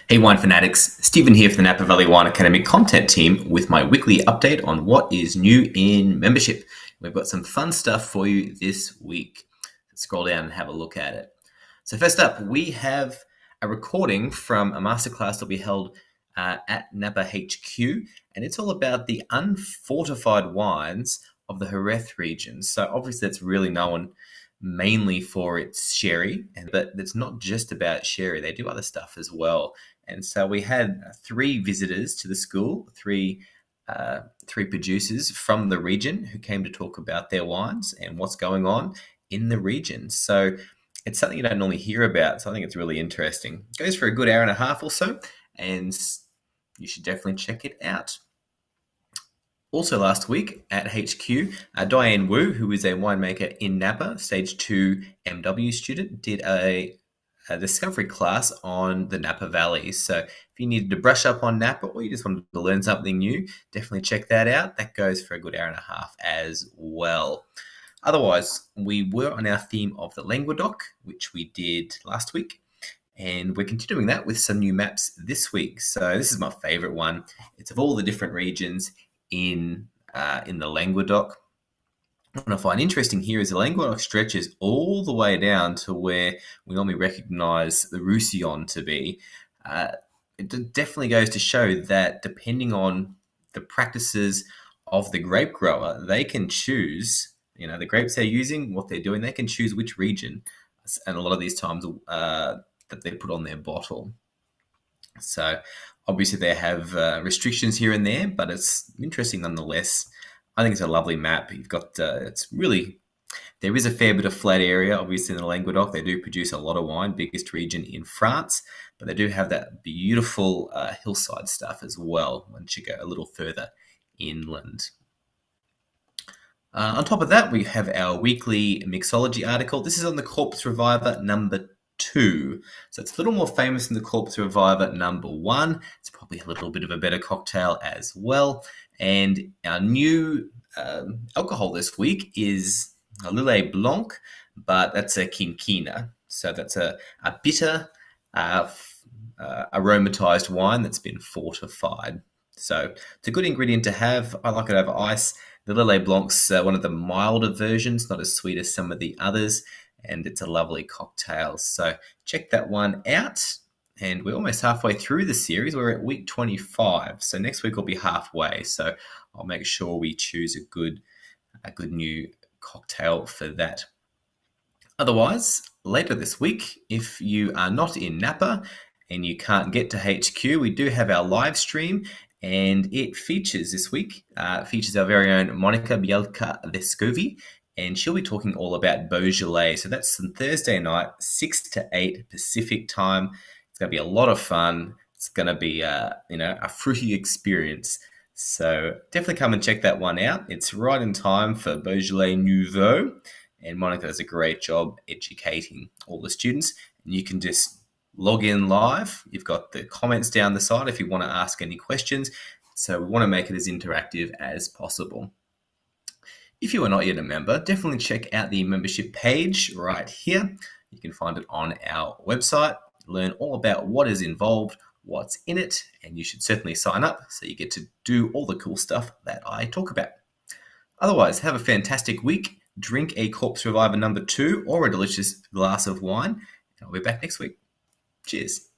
Hey wine fanatics, Stephen here for the Napa Valley Wine Academy content team with my weekly update on what is new in membership. We've got some fun stuff for you this week. Let's scroll down and have a look at it. So first up, we have a recording from a masterclass that we held at Napa HQ, and it's all about the unfortified wines of the Jerez region. So obviously that's really known mainly for its sherry, but it's not just about sherry. They do other stuff as well. And so we had three visitors to the school, three producers from the region who came to talk about their wines and what's going on in the region. So it's something you don't normally hear about, so I think it's really interesting. It goes for a good hour and a half or so, and you should definitely check it out. Also last week at HQ, Diane Wu, who is a winemaker in Napa, Stage 2 MW student, did a discovery class on the Napa Valley. So if you needed to brush up on Napa or you just wanted to learn something new, definitely check that out. That goes for a good hour and a half as well. Otherwise, we were on our theme of the Languedoc, which we did last week, and we're continuing that with some new maps this week. So this is my favorite one. It's of all the different regions in the Languedoc. What I find interesting here is the Languedoc stretches all the way down to where we normally recognise the Roussillon to be. It definitely goes to show that depending on the practices of the grape grower, they can choose, the grapes they're using, what they're doing, they can choose which region, and a lot of these times that they put on their bottle. So obviously they have restrictions here and there, but it's interesting nonetheless. I think it's a lovely map. You've got, there is a fair bit of flat area, obviously, in the Languedoc. They do produce a lot of wine, biggest region in France, but they do have that beautiful hillside stuff as well once you go a little further inland. On top of that, we have our weekly mixology article. This is on the Corpus Reviver number 2. So it's a little more famous than the Corpus Reviver number 1. It's probably a little bit of a better cocktail as well. And our new alcohol this week is a Lillet Blanc, but that's a Quinquina. So that's a bitter, aromatized wine that's been fortified. So it's a good ingredient to have. I like it over ice. The Lillet Blanc's one of the milder versions, not as sweet as some of the others, and it's a lovely cocktail. So check that one out. And we're almost halfway through the series. We're at week 25. So next week will be halfway. So I'll make sure we choose a good new cocktail for that. Otherwise, later this week, if you are not in Napa and you can't get to HQ, we do have our live stream, and it features this week, features our very own Monica Bielka-Vescovi, and she'll be talking all about Beaujolais. So that's on Thursday night, 6 to 8 Pacific time. It's going to be a lot of fun. It's going to be, a fruity experience. So definitely come and check that one out. It's right in time for Beaujolais Nouveau, and Monica does a great job educating all the students. And you can just log in live. You've got the comments down the side if you want to ask any questions. So we want to make it as interactive as possible. If you are not yet a member, definitely check out the membership page right here. You can find it on our website. Learn all about what is involved, what's in it, and you should certainly sign up so you get to do all the cool stuff that I talk about. Otherwise, have a fantastic week. Drink a Corpus Reviver number 2 or a delicious glass of wine. And I'll be back next week. Cheers.